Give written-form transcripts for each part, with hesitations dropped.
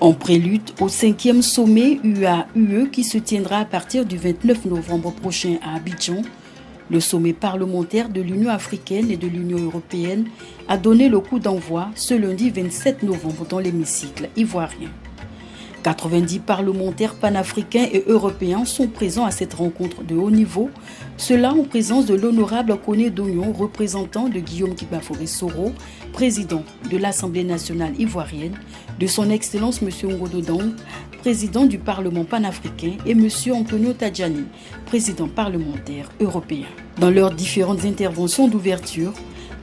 En prélude au 5e sommet UA-UE qui se tiendra à partir du 29 novembre prochain à Abidjan, le sommet parlementaire de l'Union africaine et de l'Union européenne a donné le coup d'envoi ce lundi 27 novembre dans l'hémicycle ivoirien. 90 parlementaires panafricains et européens sont présents à cette rencontre de haut niveau, cela en présence de l'honorable Koné Dognon, représentant de Guillaume Kibaforet-Soro, président de l'Assemblée nationale ivoirienne, de son Excellence M. Ngodo Dang, président du Parlement panafricain, et M. Antonio Tajani, président parlementaire européen. Dans leurs différentes interventions d'ouverture,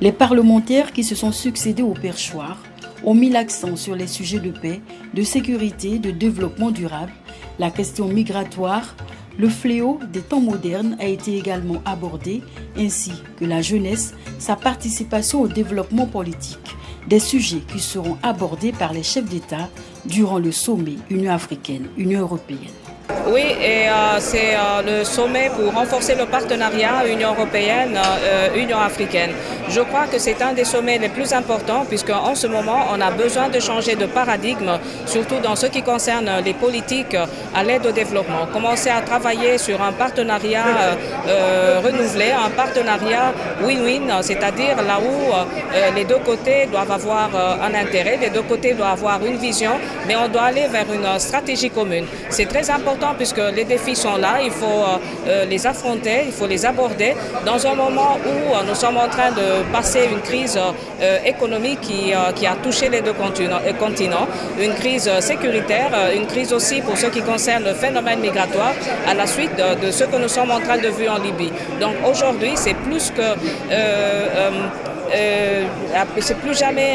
les parlementaires qui se sont succédés au perchoir ont mis l'accent sur les sujets de paix, de sécurité, de développement durable. La question migratoire, le fléau des temps modernes a été également abordé, ainsi que la jeunesse, sa participation au développement politique. Des sujets qui seront abordés par les chefs d'État durant le sommet Union africaine-Union européenne. Oui, et c'est le sommet pour renforcer le partenariat Union européenne-Union africaine. Je crois que c'est un des sommets les plus importants puisqu'en ce moment, on a besoin de changer de paradigme, surtout dans ce qui concerne les politiques à l'aide au développement. Commencer à travailler sur un partenariat renouvelé, un partenariat win-win, c'est-à-dire là où les deux côtés doivent avoir un intérêt, les deux côtés doivent avoir une vision, mais on doit aller vers une stratégie commune. C'est très important puisque les défis sont là, il faut les affronter, il faut les aborder dans un moment où nous sommes en train de passer une crise économique qui a touché les deux continents, une crise sécuritaire, une crise aussi pour ce qui concerne le phénomène migratoire à la suite de ce que nous sommes en train de vivre en Libye. Donc aujourd'hui, c'est plus que... c'est plus jamais,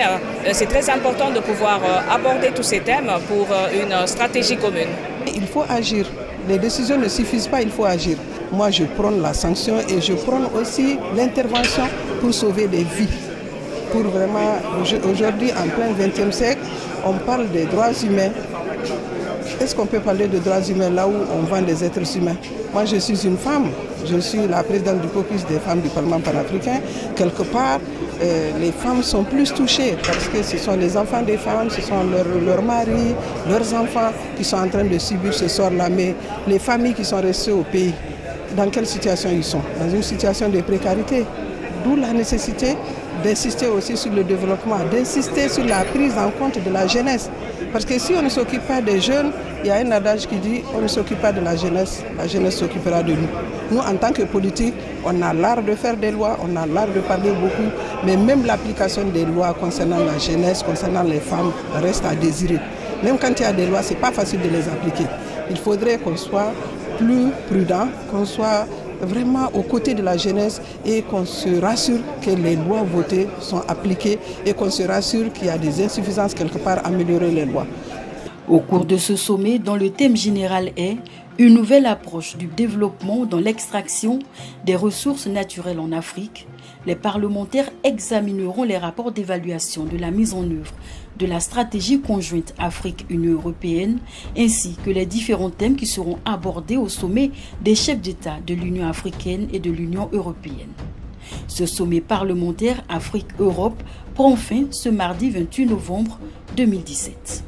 c'est très important de pouvoir aborder tous ces thèmes pour une stratégie commune. Il faut agir. Les décisions ne suffisent pas, il faut agir. Moi, je prône la sanction et je prône aussi l'intervention pour sauver des vies. Pour vraiment, aujourd'hui, en plein XXe siècle, on parle des droits humains. Est-ce qu'on peut parler de droits humains là où on vend des êtres humains? Moi, je suis une femme. Je suis la présidente du caucus des femmes du Parlement panafricain. Quelque part, les femmes sont plus touchées parce que ce sont les enfants des femmes, ce sont leurs maris, leurs enfants qui sont en train de subir ce sort-là. Mais les familles qui sont restées au pays, dans quelle situation ils sont? Dans une situation de précarité. D'où la nécessité d'insister aussi sur le développement, d'insister sur la prise en compte de la jeunesse. Parce que si on ne s'occupe pas des jeunes, il y a un adage qui dit on ne s'occupe pas de la jeunesse s'occupera de nous. Nous, en tant que politiques, on a l'art de faire des lois, on a l'art de parler beaucoup, mais même l'application des lois concernant la jeunesse, concernant les femmes, reste à désirer. Même quand il y a des lois, ce n'est pas facile de les appliquer. Il faudrait qu'on soit plus prudent, qu'on soit vraiment aux côtés de la jeunesse et qu'on se rassure que les lois votées sont appliquées et qu'on se rassure qu'il y a des insuffisances quelque part à améliorer les lois. Au cours de ce sommet, dont le thème général est une nouvelle approche du développement dans l'extraction des ressources naturelles en Afrique, les parlementaires examineront les rapports d'évaluation de la mise en œuvre de la stratégie conjointe Afrique-Union européenne ainsi que les différents thèmes qui seront abordés au sommet des chefs d'État de l'Union africaine et de l'Union européenne. Ce sommet parlementaire Afrique-Europe prend fin ce mardi 28 novembre 2017.